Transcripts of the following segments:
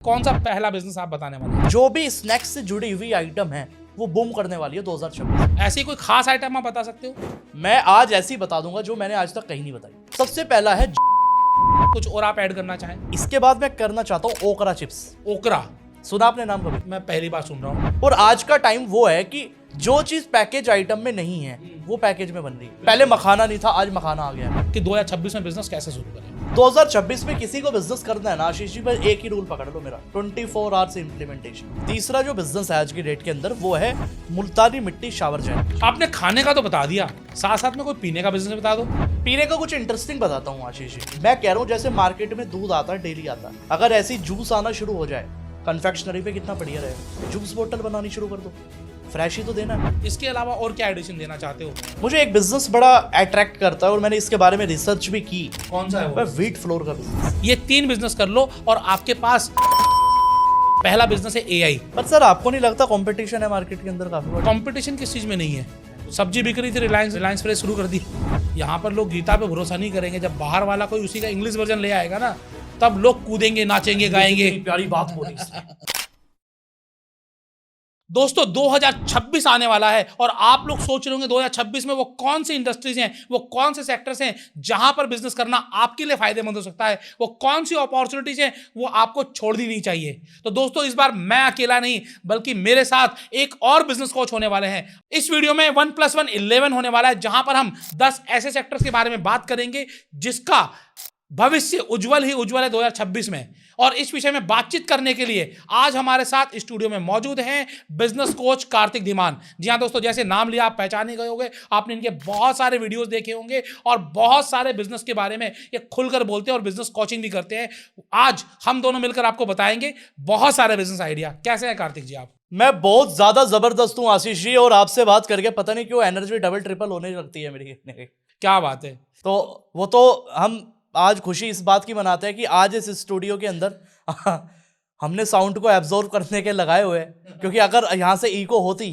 कौन सा पहला बिजनेस आप बताने वाले हैं? जो भी स्नैक्स से जुड़ी हुई आइटम है वो बूम करने वाली है 2026। ऐसी कोई खास आइटम आप बता सकते हो? मैं आज ऐसी बता दूंगा जो मैंने आज तक कहीं नहीं बताई। सबसे पहला है कुछ और आप ऐड करना चाहें? इसके बाद मैं करना चाहता हूँ ओकरा चिप्स। ओकरा, सुना आपने नाम कभी? मैं पहली बार सुन रहा हूँ। और आज का टाइम वो है कि जो चीज पैकेज आइटम में नहीं है वो पैकेज में बन रही है। पहले मखाना नहीं था, आज मखाना आ गया है। कि 2026 में बिजनेस कैसे शुरू करें? 2026 में किसी को बिजनेस करना है ना आशीष जी, पर एक ही रूल पकड़ लो मेरा, 24 आवर्स इम्प्लीमेंटेशन। तीसरा जो बिजनेस है आज की डेट के अंदर वो है मुल्तानी मिट्टी शावर जेल। आपने खाने का तो बता दिया, साथ साथ में कोई पीने का बिजनेस बता दो। पीने का कुछ इंटरेस्टिंग बताता हूँ आशीष जी। मैं कह रहा हूँ जैसे मार्केट में दूध आता है, डेली आता है, अगर ऐसी जूस आना शुरू हो जाए कन्फेक्शनरी पे, कितना बढ़िया रहेगा। जूस बोतल बनानी शुरू कर दो, फ्रेश ही तो देना है। इसके अलावा और क्या एडिशन देना चाहते हो? मुझे एक बिजनेस बड़ा अट्रैक्ट करता है और मैंने इसके बारे में रिसर्च भी की। कौन सा है वो? व्हीट फ्लोर का बिजनेस। ये 3 बिजनेस कर लो और आपके पास पहला बिजनेस है एआई। पर सर आपको नहीं लगता कंपटीशन है मार्केट के अंदर काफी बड़ा? कंपटीशन किस चीज में नहीं है? सब्जी बिक रही थी, रिलायंस फ्रेश शुरू कर दी। यहाँ पर लोग गीता पे भरोसा नहीं करेंगे। जब बाहर वाला कोई उसी का इंग्लिश वर्जन ले आएगा ना, तब लोग कूदेंगे, नाचेंगे, गाएंगे। प्यारी बात बोली इसने। दोस्तों 2026 आने वाला है और आप लोग सोच रहे होंगे 2026 में वो कौन सी इंडस्ट्रीज हैं, वो कौन से सेक्टर्स हैं जहां पर बिजनेस करना आपके लिए फायदेमंद हो सकता है, वो कौन सी अपॉर्चुनिटीज हैं वो आपको छोड़नी नहीं चाहिए। तो दोस्तों इस बार मैं अकेला नहीं बल्कि मेरे साथ एक और बिजनेस कोच होने वाले हैं। इस वीडियो में 1+1 11 होने वाला है, जहां पर हम 10 ऐसे सेक्टर्स के बारे में बात करेंगे जिसका भविष्य उज्जवल ही उज्जवल है 2026 में। और इस विषय में बातचीत करने के लिए आज हमारे साथ स्टूडियो में मौजूद हैं बिजनेस कोच कार्तिक धीमान। जी हाँ दोस्तों, जैसे नाम लिया आप पहचान ही गए होंगे, आपने इनके बहुत सारे वीडियोस देखे होंगे और बहुत सारे बिजनेस के बारे में ये खुलकर बोलते हैं और बिजनेस कोचिंग भी करते हैं। आज हम दोनों मिलकर आपको बताएंगे बहुत सारे बिजनेस आइडिया। कैसे हैं कार्तिक जी आप? मैं बहुत ज्यादा जबरदस्त हूँ आशीष जी, और आपसे बात करके पता नहीं क्यों एनर्जी डबल ट्रिपल होने लगती है मेरी। क्या बात है। तो वो तो हम आज खुशी इस बात की मनाते हैं कि आज इस स्टूडियो के अंदर हमने साउंड को एब्जॉर्व करने के लगाए हुए हैं, क्योंकि अगर यहाँ से इको होती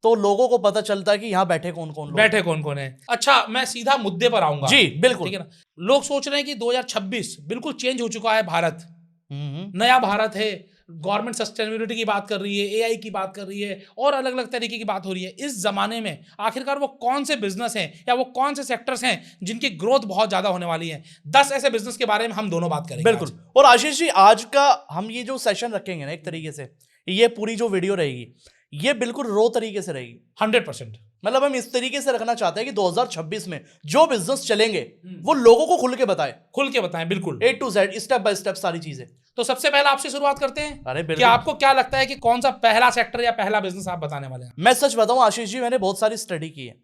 तो लोगों को पता चलता कि यहाँ बैठे कौन कौन लोग। बैठे कौन कौन है। अच्छा, मैं सीधा मुद्दे पर आऊंगा। जी बिल्कुल। ठीक है ना। लोग सोच रहे हैं कि 2026 बिल्कुल चेंज हो चुका है भारत, नया भारत है, गवर्नमेंट सस्टेनेबिलिटी की बात कर रही है, एआई की बात कर रही है और अलग अलग तरीके की बात हो रही है। इस जमाने में आखिरकार वो कौन से बिजनेस हैं या वो कौन से सेक्टर्स हैं जिनकी ग्रोथ बहुत ज्यादा होने वाली है? 10 ऐसे बिजनेस के बारे में हम दोनों बात करेंगे बिल्कुल। और आशीष जी आज का हम ये जो सेशन रखेंगे ना, एक तरीके से ये पूरी जो वीडियो रहेगी ये बिल्कुल रो तरीके से रहेगी 100%। मतलब हम इस तरीके से रखना चाहते हैं कि 2026 में जो बिजनेस चलेंगे वो लोगों को खुल के बताएं बिल्कुल A to Z step by step सारी चीजें। तो सबसे पहले आपसे शुरुआत करते हैं। अरे कि आपको क्या लगता है कि कौन सा पहला सेक्टर या पहला बिजनेस आप बताने वाले हैं? मैं सच बताऊं आशीष जी, मैंने बहुत सारी स्टडी की है।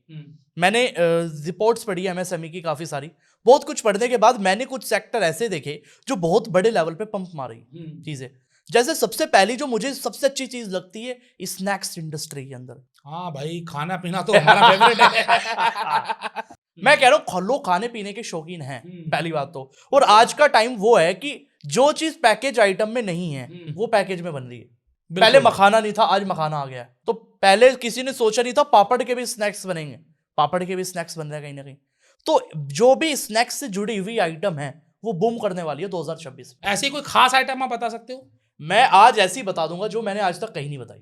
मैंने रिपोर्ट्स पढ़ी है MSME की काफी सारी। बहुत कुछ पढ़ने के बाद मैंने कुछ सेक्टर ऐसे देखे जो बहुत बड़े लेवल पे पंप मार रही चीजें। जैसे सबसे पहली जो मुझे सबसे अच्छी चीज लगती है स्नैक्स इंडस्ट्री के अंदर। हाँ भाई, खाना पीना तो हमारा फेवरेट है। मैं कह रहा हूँ लोग खाने पीने के शौकीन हैं, पहली बात तो। और आज का टाइम वो है कि जो चीज पैकेज आइटम में नहीं है वो पैकेज में बन रही है। पहले मखाना नहीं था, आज मखाना आ गया है। तो पहले किसी ने सोचा नहीं था पापड़ के भी स्नैक्स बनेंगे, पापड़ के भी स्नैक्स बन रहे हैं कहीं ना कहीं। तो जो भी स्नैक्स से जुड़ी हुई आइटम है वो बूम करने वाली है 2026। ऐसी कोई खास आइटम आप बता सकते हो? मैं आज ऐसी बता दूंगा जो मैंने आज तक कहीं नहीं बताई।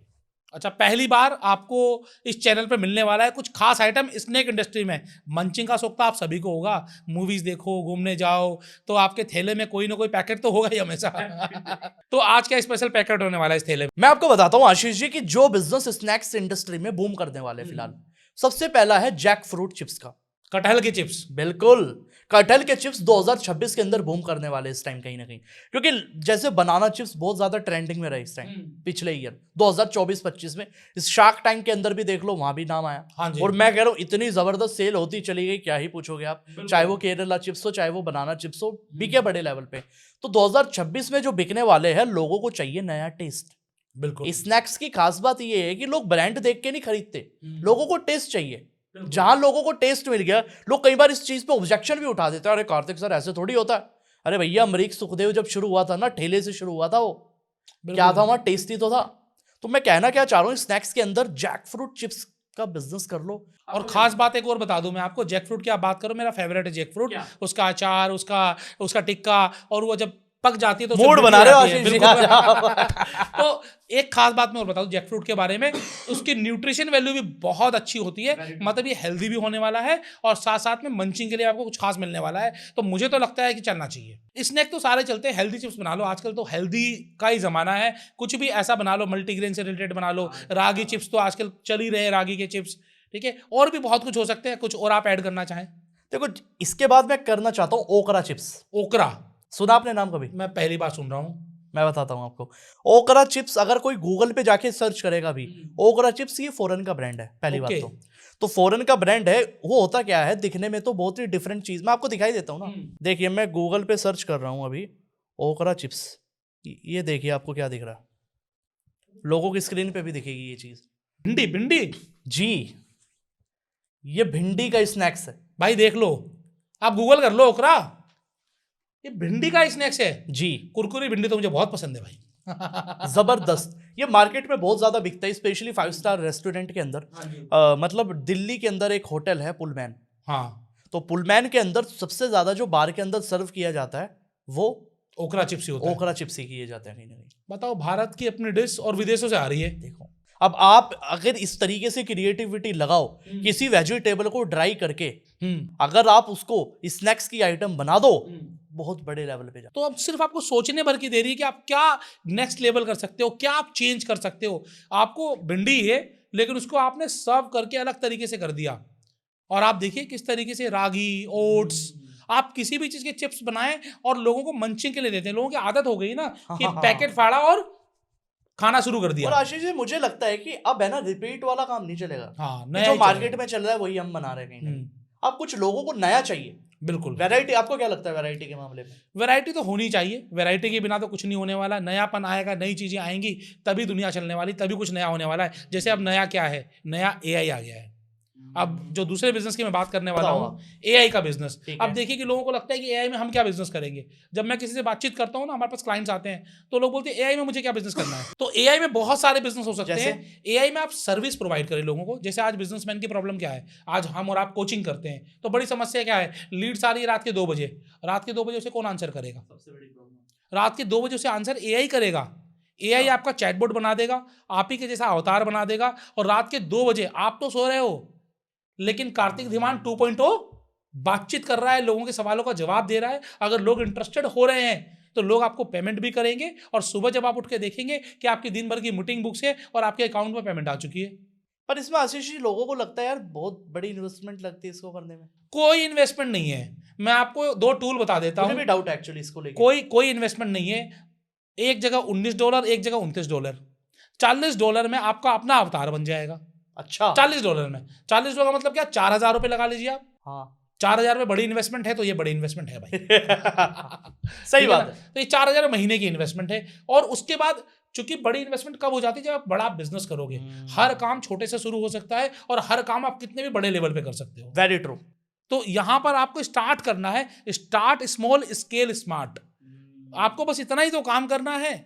अच्छा, पहली बार आपको इस चैनल पे मिलने वाला है कुछ खास आइटम स्नैक इंडस्ट्री में। मंचिंग का शौक तो आप सभी को होगा, मूवीज देखो, घूमने जाओ तो आपके थैले में कोई ना कोई पैकेट तो होगा ही हमेशा। तो आज क्या स्पेशल पैकेट होने वाला है इस थैले में? मैं आपको बताता हूँ आशीष जी कि जो बिजनेस स्नैक्स इंडस्ट्री में बूम करने वाले फिलहाल सबसे पहला है जैक फ्रूट चिप्स का। कटहल के चिप्स। बिल्कुल, कटहल के चिप्स 2026 के अंदर बूम करने वाले इस टाइम कहीं ना कहीं, क्योंकि जैसे बनाना चिप्स बहुत ज्यादा ट्रेंडिंग में रहे इस टाइम पिछले ईयर 2024-25 में। इस शार्क टैंक के अंदर भी देख लो, वहां भी नाम आया। हाँ जी। और मैं कह रहा हूँ इतनी जबरदस्त सेल होती चली गई, क्या ही पूछोगे आप। चाहे वो केरला चिप्स हो, चाहे वो बनाना चिप्स हो, बिके बड़े लेवल पे। तो 2026 में जो बिकने वाले हैं, लोगों को चाहिए नया टेस्ट। बिल्कुल। स्नैक्स की खास बात ये है कि लोग ब्रांड देख के नहीं खरीदते, लोगों को टेस्ट चाहिए। जहां लोगों को टेस्ट मिल गया, लोग कई बार इस चीज पे ऑब्जेक्शन भी उठा देते हैं। अरे कार्तिक सर ऐसे थोड़ी होता है। अरे भैया, अमरीक सुखदेव जब शुरू हुआ था ना, ठेले से शुरू हुआ था वो, क्या था वहां, टेस्टी तो था। तो मैं कहना क्या चाह रहा हूँ, स्नैक्स के अंदर जैक फ्रूट चिप्स का बिजनेस कर लो। और खास बात एक और बता दूं मैं आपको, जैक फ्रूट की आप बात करो, मेरा फेवरेट है जैक फ्रूट। उसका अचार, उसका टिक्का, और वो जब पक जाती है तो मूड बना रहे हो आशीष जी तो एक खास बात मैं और बताऊं जैक फ्रूट के बारे में, उसकी न्यूट्रिशन वैल्यू भी बहुत अच्छी होती है, मतलब ये हेल्दी भी होने वाला है और साथ साथ में मंचिंग के लिए आपको कुछ खास मिलने वाला है। तो मुझे तो लगता है कि चलना चाहिए। स्नैक तो सारे चलते हैं, हेल्दी चिप्स बना लो, आजकल तो हेल्दी का ही जमाना है, कुछ भी ऐसा बना लो, मल्टीग्रेन से रिलेटेड बना लो, रागी चिप्स तो आजकल चल ही रहे हैं, रागी के चिप्स, ठीक है, और भी बहुत कुछ हो सकते हैं, कुछ और आप ऐड करना चाहें। देखो इसके बाद मैं करना चाहता हूँ ओकरा चिप्स। ओकरा सुना आपने नाम कभी? मैं पहली बार सुन रहा हूँ। मैं बताता हूँ आपको। ओकरा चिप्स अगर कोई गूगल पे जाके सर्च करेगा भी, ओकरा चिप्स ये फॉरेन का ब्रांड है पहली बात तो फॉरेन का ब्रांड है। वो होता क्या है, दिखने में तो बहुत ही डिफरेंट चीज, मैं आपको दिखाई देता हूँ ना। देखिए मैं गूगल पे सर्च कर रहा हूँ अभी ओकरा चिप्स, ये देखिए आपको क्या दिख रहा है, लोगों की स्क्रीन पे भी दिखेगी ये चीज। भिंडी, भिंडी जी, ये भिंडी का स्नैक्स है भाई, देख लो, आप गूगल कर लो ओकरा, ये भिंडी का स्नैक्स है जी। कुरकुरी भिंडी तो मुझे बहुत पसंद है भाई। जबरदस्त, ये मार्केट में बहुत ज्यादा बिकता है, स्पेशली 5 स्टार रेस्टोरेंट के अंदर। मतलब दिल्ली के अंदर एक होटल है पुलमैन, हाँ, तो पुलमैन के अंदर सबसे ज्यादा जो बार के अंदर सर्व किया जाता है वो ओकरा चिप्स ही होता है। ओकरा चिप्स ही किए जाते हैं कहीं ना कहीं। बताओ, भारत की अपनी डिश और विदेशों से आ रही है। देखो अब आप अगर इस तरीके से क्रिएटिविटी लगाओ, किसी वेजिटेबल को ड्राई करके अगर आप उसको स्नैक्स की आइटम बना दो, बहुत बड़े लेवल पे जाओ। तो अब सिर्फ आपको सोचने भर की देरी है कि आप क्या नेक्स्ट लेवल कर सकते हो, क्या आप चेंज कर सकते हो। आपको भिंडी है लेकिन उसको आपने सर्व करके अलग तरीके से कर दिया, और आप देखिए किस तरीके से रागी, ओट्स, आप किसी भी चीज के चिप्स बनाएं और लोगों को मंचिंग के लिए देते हैं। लोगों की आदत हो गई ना कि पैकेट फाड़ा और खाना शुरू कर दिया। और आशीष जी मुझे लगता है कि अब है ना रिपीट वाला काम नहीं चलेगा। हाँ, कि नया जो ही चलेगा। मार्केट में चल रहा है वही हम बना रहे हैं कहीं ना कहीं। अब कुछ लोगों को नया चाहिए। बिल्कुल। वैरायटी, आपको क्या लगता है वैरायटी के मामले में? वैरायटी तो होनी चाहिए, वैरायटी के बिना तो कुछ नहीं होने वाला। नयापन आएगा, नई चीजें आएंगी, तभी दुनिया चलने वाली, तभी कुछ नया होने वाला है। जैसे अब नया क्या है, नया एआई आ गया है। अब जो दूसरे बिजनेस की मैं बात करने वाला हूँ, एआई का बिजनेस। अब देखिए कि लोगों को लगता है कि एआई में हम क्या बिजनेस करेंगे। जब मैं किसी से बातचीत करता हूँ ना, हमारे पास क्लाइंट्स आते हैं तो लोग बोलते हैं एआई में मुझे क्या बिजनेस करना है। तो एआई में बहुत सारे बिजनेस हो सकते हैं। एआई में आप सर्विस प्रोवाइड करें लोगों को। जैसे आज बिजनेसमैन की प्रॉब्लम क्या है, आज हम और आप कोचिंग करते हैं तो बड़ी समस्या क्या है, लीड्स आ रही है रात के 2 बजे। रात के 2 बजे उसे कौन आंसर करेगा? सबसे बड़ी प्रॉब्लम, रात के 2 बजे उसे आंसर एआई करेगा। एआई आपका चैटबॉट बना देगा, आप ही के जैसा अवतार बना देगा, और रात के 2 बजे आप तो सो रहे हो लेकिन कार्तिक धीमान 2.0 बातचीत कर रहा है, लोगों के सवालों का जवाब दे रहा है। अगर लोग इंटरेस्टेड हो रहे हैं तो लोग आपको पेमेंट भी करेंगे, और सुबह जब आप उठ के देखेंगे कि आपकी दिन भर की मीटिंग बुक्स है और आपके अकाउंट में पेमेंट आ चुकी है। पर इसमें आशीष जी लोगों को लगता है यार बहुत बड़ी इन्वेस्टमेंट लगती है इसको करने में। कोई इन्वेस्टमेंट नहीं है। मैं आपको 2 टूल बता देता हूं। मुझे भी डाउट है एक्चुअली इसको लेकर। कोई इन्वेस्टमेंट नहीं है। एक जगह $19, एक जगह $29। $40 में आपका अपना अवतार बन जाएगा। अच्छा, $40 में, $40 मतलब क्या, 4,000 रुपये लगा लीजिए आप। हाँ 4,000 में बड़ी इन्वेस्टमेंट है तो ये बड़ी इन्वेस्टमेंट है भाई। सही बात है। तो ये 4,000 महीने की इन्वेस्टमेंट है। और उसके बाद चूंकि बड़ी इन्वेस्टमेंट कब हो जाती है, जब आप बड़ा बिजनेस करोगे। हर काम छोटे से शुरू हो सकता है और हर काम आप कितने भी बड़े लेवल पे कर सकते हो। Very true. तो यहां पर आपको स्टार्ट करना है, स्टार्ट स्मॉल स्केल स्मार्ट। आपको बस इतना ही तो काम करना है।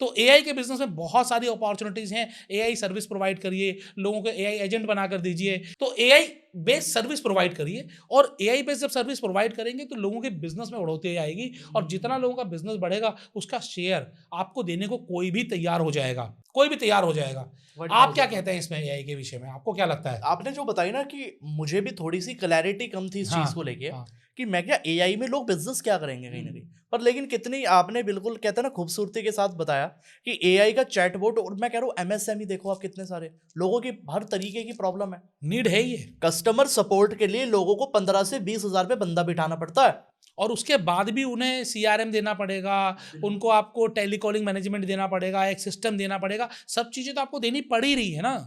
तो एआई के बिजनेस में बहुत सारी अपॉर्चुनिटीज हैं। एआई सर्विस प्रोवाइड करिए, लोगों को एआई एजेंट बनाकर दीजिए। तो एआई बेस्ड सर्विस प्रोवाइड करिए, और एआई बेस्ड जब सर्विस प्रोवाइड करेंगे तो लोगों के बिजनेस में बढ़ोतरी आएगी, और जितना लोगों का बिजनेस बढ़ेगा उसका शेयर आपको देने को कोई भी तैयार हो जाएगा, कोई भी तैयार हो जाएगा। आप क्या कहते हैं इसमें, एआई के विषय में आपको क्या लगता है? आपने जो बताई ना कि मुझे भी थोड़ी सी क्लैरिटी कम थी इस चीज को लेके, कि मैं क्या एआई में लोग बिजनेस क्या करेंगे कहीं ना कहीं। पर लेकिन कितनी आपने बिल्कुल कहते हैं ना खूबसूरती के साथ बताया कि एआई का चैटबॉट, और मैं कह रहा हूँ एमएसएमई देखो आप, कितने सारे लोगों की हर तरीके की प्रॉब्लम है, नीड है ये। कस्टमर सपोर्ट के लिए लोगों को 15 से 20 हजार पे बंदा बिठाना पड़ता है, और उसके बाद भी उन्हें सीआरएम देना पड़ेगा, उनको आपको टेलीकॉलिंग मैनेजमेंट देना पड़ेगा, एक सिस्टम देना पड़ेगा। सब चीजें तो आपको देनी पड़ ही रही है ना।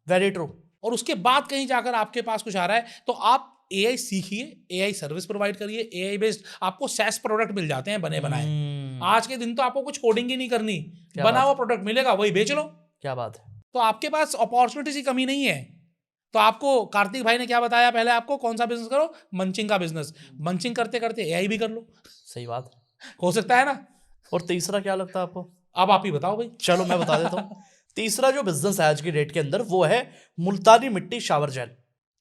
Very true. और उसके बाद कहीं जाकर आपके पास कुछ आ रहा है तो आप एआई सीखिए, एआई सर्विस प्रोवाइड करिए। एआई बेस्ड आपको SaaS प्रोडक्ट मिल जाते हैं बने बनाए। आज के दिन तो आपको कुछ कोडिंग ही नहीं करनी, बना हुआ प्रोडक्ट मिलेगा, वही बेच लो। क्या बात है। तो आपके पास अपॉर्चुनिटीज की कमी नहीं है। तो आपको कार्तिक भाई ने क्या बताया, पहले आपको कौन सा बिजनेस करो, मंचिंग का बिजनेस। मंचिंग करते करते एआई भी कर लो। सही बात हो सकता है ना। और तीसरा क्या लगता है आपको? अब आप ही बताओ भाई। चलो मैं बता देता हूँ। तीसरा जो बिजनेस है आज की डेट के अंदर वो है मुल्तानी मिट्टी शावर जेल।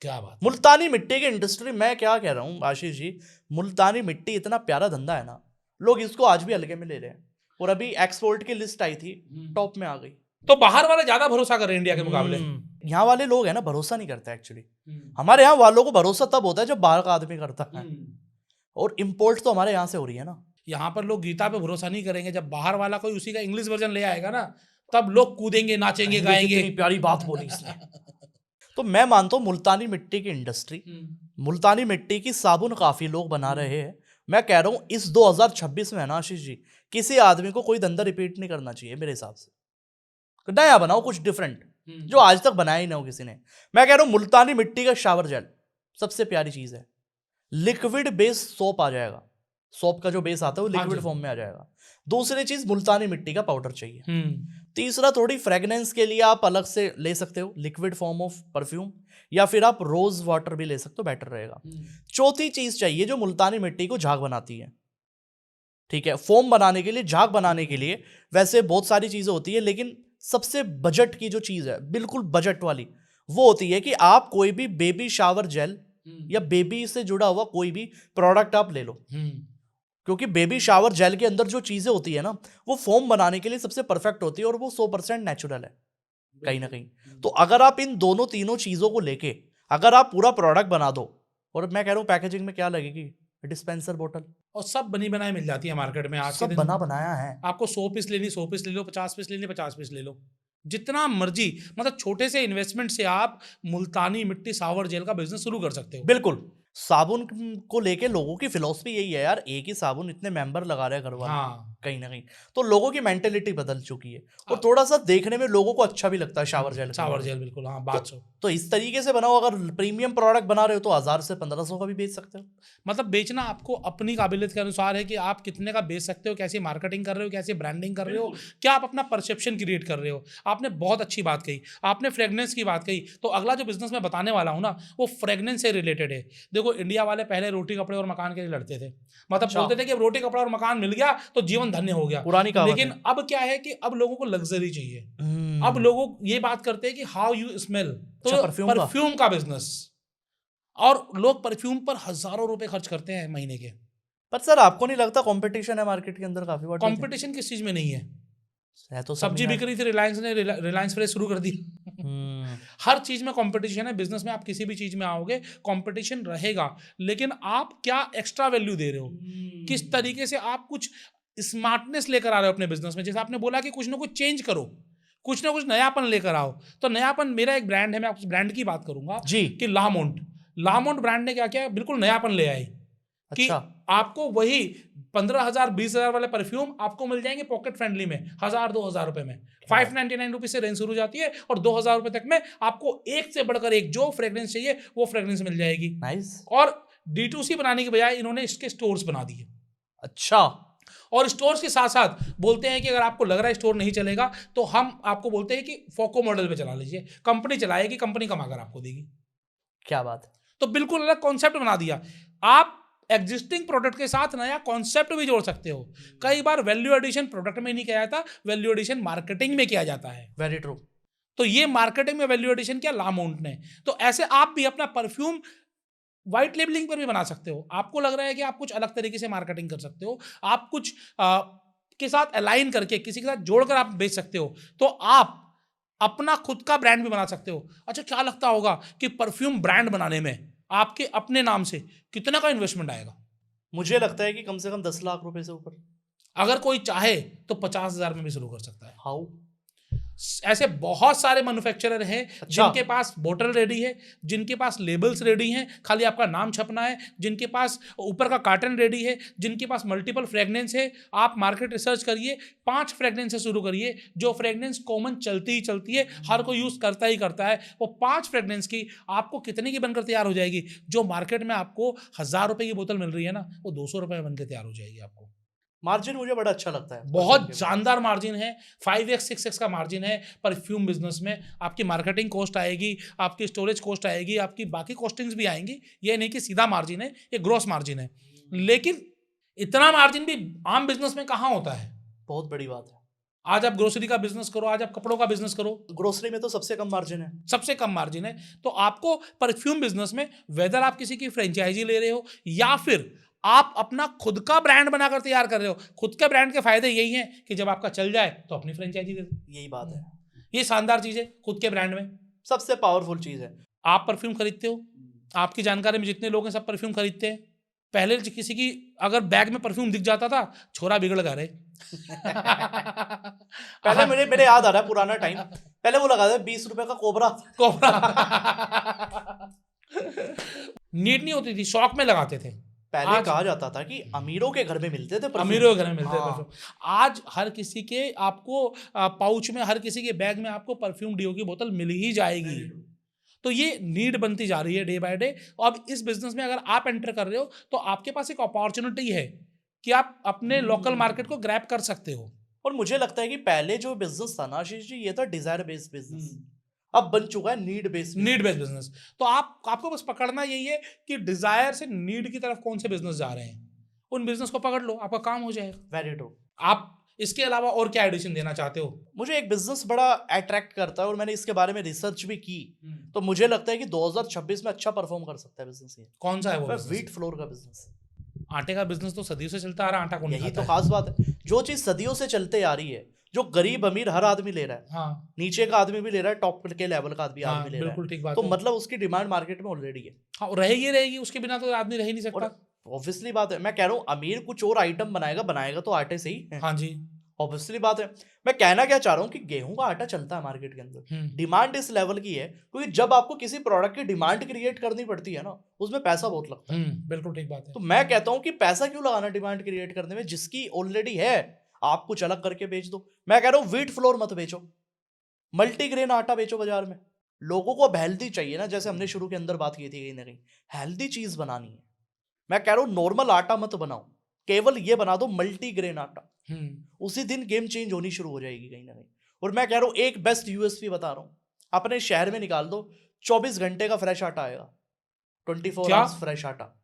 क्या बात। मुल्तानी मिट्टी की इंडस्ट्री, मैं क्या कह रहा हूँ आशीष जी, मुल्तानी मिट्टी इतना प्यारा धंधा है ना, लोग इसको आज भी हल्के में ले रहे हैं, और अभी एक्सपोर्ट की लिस्ट आई थी, टॉप में आ गई। तो बाहर वाले ज्यादा भरोसा कर रहे हैं इंडिया के मुकाबले। यहाँ वाले लोग हैं ना, भरोसा नहीं करते एक्चुअली। हमारे यहाँ वालों को भरोसा तब होता है जब बाहर का आदमी करता है, और इम्पोर्ट तो हमारे यहाँ से हो रही है ना। यहाँ पर लोग गीता पे भरोसा नहीं करेंगे, जब बाहर वाला कोई उसी का इंग्लिश वर्जन ले आएगा ना, तब लोग कूदेंगे, नाचेंगे, गाएंगे। कितनी प्यारी बात बोली इसने। तो मैं मानता हूँ मुल्तानी मिट्टी की इंडस्ट्री, मुल्तानी मिट्टी की साबुन काफी लोग बना रहे हैं। मैं कह रहा हूँ इस 2026 में ना आशीष जी, किसी आदमी को कोई धंधा रिपीट नहीं करना चाहिए मेरे हिसाब से। नया बनाओ कुछ डिफरेंट, जो आज तक बनाया ही ना हो किसी ने। मैं कह रहा हूँ मुल्तानी मिट्टी का शावर जेल सबसे प्यारी चीज है। लिक्विड बेस सोप आ जाएगा, सोप का जो बेस आता है वो लिक्विड फॉर्म में आ जाएगा। दूसरी चीज मुल्तानी मिट्टी का पाउडर चाहिए। तीसरा, थोड़ी फ्रेग्रेंस के लिए आप अलग से ले सकते हो लिक्विड फॉर्म ऑफ परफ्यूम, या फिर आप रोज वाटर भी ले सकते हो, बेटर रहेगा। चौथी चीज चाहिए जो मुल्तानी मिट्टी को झाग बनाती है। ठीक है, फोम बनाने के लिए, झाग बनाने के लिए वैसे बहुत सारी चीजें होती है, लेकिन सबसे बजट की जो चीज है, बिल्कुल बजट वाली, वो होती है कि आप कोई भी बेबी शावर जेल या बेबी से जुड़ा हुआ कोई भी प्रोडक्ट आप ले लो। क्योंकि बेबी शावर जेल के अंदर जो चीजें होती है ना, वो फोम बनाने के लिए सबसे परफेक्ट होती है, और वो 100% नेचुरल है कहीं ना कहीं। तो अगर आप इन दोनों तीनों चीजों को लेके अगर आप पूरा प्रोडक्ट बना दो, और मैं कह रहा हूँ पैकेजिंग में क्या लगेगी, डिस्पेंसर बोतल, और सब बनी बनाई मिल जाती है मार्केट में आज के सब दिन। बना बनाया है। आपको 100 पीस लेनी 100 पीस ले लो, 50 पीस लेनी 50 पीस ले लो, जितना मर्जी। मतलब छोटे से इन्वेस्टमेंट से आप मुल्तानी मिट्टी सावर जेल का बिजनेस शुरू कर सकते हो। बिल्कुल। साबुन को लेके लोगों की फिलॉसफी यही है यार, एक ही साबुन इतने मेंबर लगा रहे हैं घर वाले। हाँ। कहीं ना कहीं तो लोगों की मेंटेलिटी बदल चुकी है, और थोड़ा सा देखने में लोगों को अच्छा भी लगता है शावर जेल। सावर जेल बिल्कुल, हाँ बात सो। तो इस तरीके से बनाओ, अगर प्रीमियम प्रोडक्ट बना रहे हो तो 1000 से 1500 का भी बेच सकते हो। मतलब बेचना आपको अपनी काबिलियत के अनुसार है कि आप कितने का बेच सकते हो, कैसी मार्केटिंग कर रहे हो, कैसी ब्रांडिंग कर रहे हो, क्या आप अपना परसेप्शन क्रिएट कर रहे हो। आपने बहुत अच्छी बात कही, आपने फ्रेग्रेंस की बात कही। तो अगला जो बिजनेस मैं बताने वाला हूँ ना, वो फ्रेग्रेंस से रिलेटेड है। देखो, इंडिया वाले पहले रोटी कपड़े और मकान के लिए लड़ते थे। मतलब बोलते थे कि रोटी कपड़ा और मकान मिल गया तो जीवन धन्य हो गया। लेकिन अब क्या है कि अब लोगों को लग्जरी चाहिए। अब लोगों ये बात करते हैं कि हाउ यू स्मेल। तो परफ्यूम का बिजनेस, और लोग परफ्यूम पर हजारों रुपए खर्च करते हैं महीने के। पर सर आपको नहीं लगता कंपटीशन है मार्केट के अंदर काफी बड़ा? कंपटीशन किस चीज में नहीं है तो सब्जी बिक रही थी, रिलायंस ने रिलायंस फ्रेश शुरू कर दी। हर चीज में कंपटीशन है। बिजनेस में आप किसी भी चीज में आओगे कंपटीशन रहेगा, लेकिन आप क्या एक्स्ट्रा वैल्यू दे रहे हो, किस तरीके से आप कुछ स्मार्टनेस लेकर आ रहे हो अपने बिजनेस में। जैसे आपने बोला कि कुछ ना कुछ चेंज करो, कुछ ना कुछ नयापन लेकर आओ। तो नयापन, मेरा एक ब्रांड है, मैं उस ब्रांड की बात करूंगा जी, कि लामोंट ब्रांड ने क्या किया, बिल्कुल नयापन ले आई। कि आपको वही 15,000 20,000 वाले परफ्यूम आपको मिल जाएंगे पॉकेट फ्रेंडली में, 1,000-2,000 रुपए में। 599 रुपीज से रेंज शुरू हो जाती है, और 2,000 रुपए तक में आपको एक से बढ़कर एक जो फ्रेग्रेंस चाहिए वो फ्रेग्रेंस मिल जाएगी। नाइस। और D2C बनाने के बजाय इन्होंने इसके स्टोर्स बना दिए। अच्छा। और स्टोर्स के साथ साथ बोलते हैं कि अगर आपको लग रहा है स्टोर नहीं चलेगा तो हम आपको बोलते हैं कि फोको मॉडल पे चला लीजिए, कंपनी चलाएगी, कंपनी कमाकर आपको देगी। क्या बात है। तो बिल्कुल अलग कॉन्सेप्ट बना दिया। आप एग्जिस्टिंग प्रोडक्ट के साथ नया कॉन्सेप्ट भी जोड़ सकते हो। कई बार वैल्यू एडिशन प्रोडक्ट में नहीं किया जाता, वैल्यू एडिशन मार्केटिंग में किया जाता है। Very true. तो ये मार्केटिंग में वैल्यू एडिशन किया लामोंट ने। तो ऐसे आप भी अपना परफ्यूम व्हाइट लेबलिंग पर भी बना सकते हो। आपको लग रहा है कि आप कुछ अलग तरीके से मार्केटिंग कर सकते हो, आप कुछ के साथ अलाइन करके किसी के साथ जोड़कर आप बेच सकते हो, तो आप अपना खुद का ब्रांड भी बना सकते हो। अच्छा, क्या लगता होगा कि परफ्यूम ब्रांड बनाने में आपके अपने नाम से कितना का इन्वेस्टमेंट आएगा? मुझे लगता है कि कम से कम 10 लाख रुपए से ऊपर। अगर कोई चाहे तो 50,000 में भी शुरू कर सकता है। हाउ? ऐसे बहुत सारे मैन्युफैक्चरर हैं जिनके पास बोतल रेडी है, जिनके पास लेबल्स रेडी हैं, खाली आपका नाम छपना है, जिनके पास ऊपर का कार्टन रेडी है, जिनके पास मल्टीपल फ्रेग्रेंस है। आप मार्केट रिसर्च करिए, 5 फ्रेग्रेंस से शुरू करिए। जो फ्रेग्रेंस कॉमन चलती ही चलती है, हर कोई यूज करता ही करता है, वो 5 फ्रेग्रेंस की आपको कितने की बनकर तैयार हो जाएगी? जो मार्केट में आपको 1,000 रुपए की बोतल मिल रही है ना, वो 200 रुपए में बनकर तैयार हो जाएगी आपको। मार्जिन मुझे बड़ा अच्छा लगता है, बहुत शानदार मार्जिन है। 5x 6x का मार्जिन है परफ्यूम बिजनेस में। आपकी मार्केटिंग कॉस्ट आएगी, आपकी स्टोरेज कॉस्ट आएगी, आपकी बाकी कॉस्टिंग्स भी आएंगी। ये नहीं कि सीधा मार्जिन है, ये ग्रॉस मार्जिन है। लेकिन इतना मार्जिन भी आम बिजनेस में कहाँ होता है? बहुत बड़ी बात है। आज आप ग्रोसरी का बिजनेस करो, आज आप कपड़ों का बिजनेस करो, ग्रोसरी में तो सबसे कम मार्जिन है, सबसे कम मार्जिन है। तो आपको परफ्यूम बिजनेस में, वेदर आप किसी की फ्रेंचाइजी ले रहे हो या फिर आप अपना खुद का ब्रांड बनाकर तैयार कर रहे हो। खुद के ब्रांड के फायदे यही हैं कि जब आपका चल जाए तो अपनी फ्रेंचाइजी दे दो। यही बात है, ये शानदार चीज है खुद के ब्रांड में। सबसे पावरफुल चीज है। आप परफ्यूम खरीदते हो, आपकी जानकारी में जितने लोग हैं सब परफ्यूम खरीदते हैं। पहले किसी की अगर बैग में परफ्यूम दिख जाता था, छोरा बिगड़ गया रे। पहले मेरे याद आ रहा है पुराना टाइम, पहले वो लगा था 20 रुपए का कोबरा। कोबरा। नीड नहीं होती थी, शौक में लगाते थे। पहले कहा जाता था कि अमीरों के घर में मिलते थे परफ्यूम। अमीरों के घर में मिलते थे हाँ। परफ्यूम। आज हर किसी के आपको पाउच में, हर किसी के बैग में आपको परफ्यूम डीओ की बोतल मिल ही जाएगी। तो ये नीड बनती जा रही है डे बाय डे। अब इस बिजनेस में अगर आप एंटर कर रहे हो तो आपके पास एक अपॉर्चुनिटी है कि आप अपने लोकल मार्केट को ग्रैब कर सकते हो। और मुझे लगता है कि पहले जो बिजनेस था ना आशीष जी, ये था डिजायर बेस्ड बिजनेस, अब बन चुका है need based. Need based business. तो आपको बस पकड़ना यही है कि डिजायर से नीड की तरफ कौन से बिजनेस जा रहे हैं, उन बिजनेस को पकड़ लो, आपका काम हो जाएगा। Very true. आप इसके अलावा और क्या एडिशन देना चाहते हो? मुझे एक बिजनेस बड़ा अट्रैक्ट करता है और मैंने इसके बारे में रिसर्च भी की, तो मुझे लगता है कि 2026 में अच्छा परफॉर्म कर सकता है बिजनेस ये। कौन सा है वो? व्हीट फ्लोर का बिजनेस। आटे का बिजनेस तो सदियों से चलता आ रहा है, आटा कौन यही खाता तो है? खास बात है, जो चीज सदियों से चलते आ रही है, जो गरीब अमीर हर आदमी ले रहा है, हाँ नीचे का आदमी भी ले रहा है, टॉप के लेवल का आदमी हाँ, ले रहा बिल्कुल है, ठीक बात तो है। मतलब उसकी डिमांड मार्केट में ऑलरेडी है। हाँ, रहेगी, उसके बिना तो आदमी रह ही नहीं सकता। ऑब्वियसली बात है, मैं कह रहा हूँ अमीर कुछ और आइटम बनाएगा तो आटे से ही। हाँ जी। ऑब्वियसली बात है। मैं कहना क्या चाह रहा हूँ कि गेहूं का आटा चलता है मार्केट के अंदर, डिमांड इस लेवल की है, क्योंकि जब आपको किसी प्रोडक्ट की डिमांड क्रिएट करनी पड़ती है ना, उसमें पैसा बहुत लगता है। बिल्कुल ठीक बात है। तो मैं कहता हूँ कि पैसा क्यों लगाना डिमांड क्रिएट करने में, जिसकी ऑलरेडी है आप कुछ अलग करके बेच दो। मैं कह रहा हूँ व्हीट फ्लोर मत बेचो, मल्टीग्रेन आटा बेचो बाजार में। लोगों को अब हेल्दी चाहिए ना, जैसे हमने शुरू के अंदर बात की थी, कहीं ना कहीं हेल्दी चीज बनानी है। मैं कह रहा हूँ नॉर्मल आटा मत बनाओ, केवल ये बना दो मल्टीग्रेन आटा, उसी दिन गेम चेंज होनी शुरू हो जाएगी कहीं ना कहीं। और मैं कह रहा हूँ एक बेस्ट यूएसपी बता रहा हूँ, अपने शहर में निकाल दो, 24 घंटे का फ्रेश आटा आएगा। 24 आवर्स फ्रेश आटा,